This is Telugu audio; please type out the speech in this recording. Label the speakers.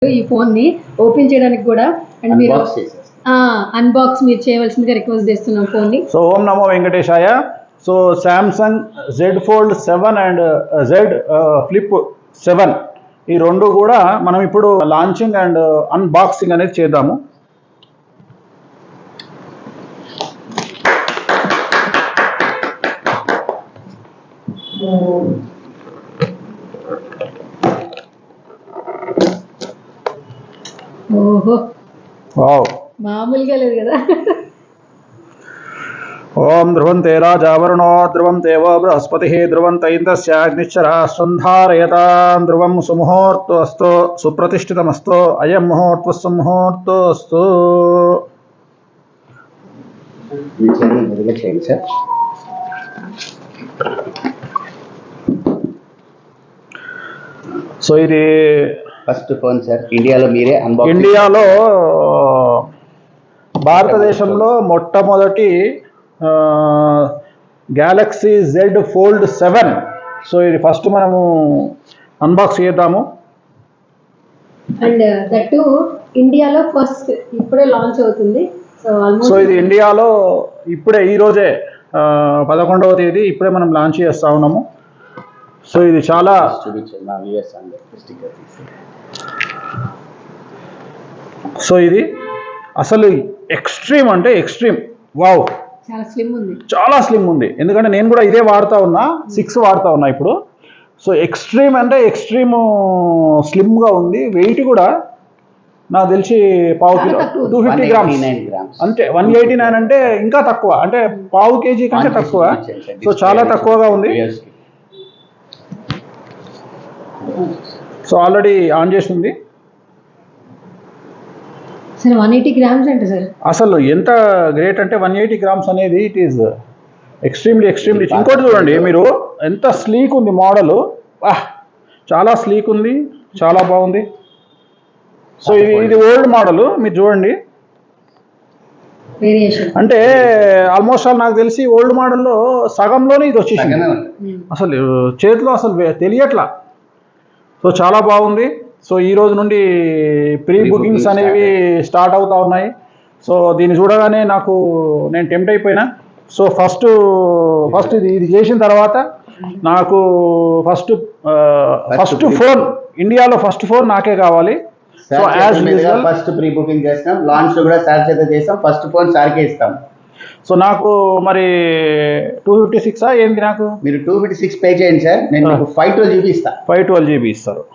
Speaker 1: ఈ ఫోన్ ని ఓపెన్ చేయడానికి కూడా అండ్ మీరు అన్బాక్స్ మీరు చేయవలసిందిగా రిక్వెస్ట్ చేస్తున్నాం ఫోన్ ని.
Speaker 2: So Om Namo Venkatesaya. So Samsung Z Fold 7 and Z Flip 7 ఈ రెండు కూడా మనం ఇప్పుడు లాంచింగ్ అండ్ అన్బాక్సింగ్ అనేది చేద్దాము.
Speaker 1: ఓహో
Speaker 2: వావ్,
Speaker 1: మామూలుగా లేదు కదా.
Speaker 2: ఓం ధ్రువంతే రాజావరుణో ధ్రువం దేవో బృహస్పతి ధ్రువంత ఇంద్రస్యాగ్నిశ్చరా సంధారయతాం ధ్రువం సుముహూర్తోస్తు సుప్రతిష్ఠితమస్తు అయం ముహూర్త సుముహూర్తోస్తు. సో ఇది
Speaker 3: ఫస్ట్ ఫోన్ సార్ ఇండియాలో మీరే
Speaker 2: ఇండియాలో భారతదేశంలో మొట్టమొదటి గ్యాలక్సీ Z Fold 7. సో ఇది ఫస్ట్ మనము అన్బాక్స్ చేద్దాము.
Speaker 1: అండ్ దట్ ఇండియాలో ఫస్ట్ ఇప్పుడే లాంచ్ అవుతుంది.
Speaker 2: సో ఇది ఇండియాలో ఇప్పుడే ఈరోజే 11వ తేదీ ఇప్పుడే మనం లాంచ్ చేస్తూ ఉన్నాము. సో ఇది చాలా సో ఇది అసలు ఎక్స్ట్రీమ్ అంటే ఎక్స్ట్రీమ్. వావ్, చాలా స్లిమ్ ఉంది. ఎందుకంటే నేను కూడా ఇదే వాడుతూ ఉన్నా, 6 వాడుతూ ఉన్నా ఇప్పుడు. సో ఎక్స్ట్రీమ్ అంటే ఎక్స్ట్రీమ్ స్లిమ్గా ఉంది. వెయిట్ కూడా నాకు తెలిసి పావు కిలో 250 గ్రామ్స్ అంటే 189 అంటే ఇంకా తక్కువ, అంటే పావు కేజీ కంటే తక్కువ. సో చాలా తక్కువగా ఉంది. సో ఆల్రెడీ ఆన్ చేసింది.
Speaker 1: 180 గ్రామ్స్ అంటే సార్
Speaker 2: అసలు ఎంత గ్రేట్ అంటే 180 గ్రామ్స్ అనేది ఇట్ ఈస్ ఎక్స్ట్రీమ్లీ. ఇంకోటి చూడండి మీరు, ఎంత స్లీక్ ఉంది మోడల్. చాలా స్లీక్ ఉంది, చాలా బాగుంది. సో ఇది ఓల్డ్ మోడల్, మీరు చూడండి. అంటే ఆల్మోస్ట్ ఆల్ నాకు తెలిసి ఓల్డ్ మోడల్లో సగంలోనే ఇది వచ్చేసింది. అసలు చేతిలో అసలు తెలియట్లా. సో చాలా బాగుంది. సో ఈ రోజు నుండి ప్రీ బుకింగ్స్ అనేవి స్టార్ట్ అవుతూ ఉన్నాయి. సో దీన్ని చూడగానే నేను టెంప్ట్ అయిపోయినా. సో ఫస్ట్ ఇది చేసిన తర్వాత నాకు ఫస్ట్ ఫోన్, ఇండియాలో ఫస్ట్ ఫోన్ నాకే కావాలి.
Speaker 3: సో ఫస్ట్ ప్రీ బుకింగ్ చేస్తాం, లాంచ్ కూడా సార్ చేత చేస్తాం, ఫస్ట్ ఫోన్ సార్కే ఇస్తాం.
Speaker 2: సో నాకు మరి 256 ఏంది? నాకు
Speaker 3: మీరు 256 పే చేయండి సార్, నేను మీకు 512 GB ఇస్తాను.
Speaker 2: 512 GB ఇస్తారు.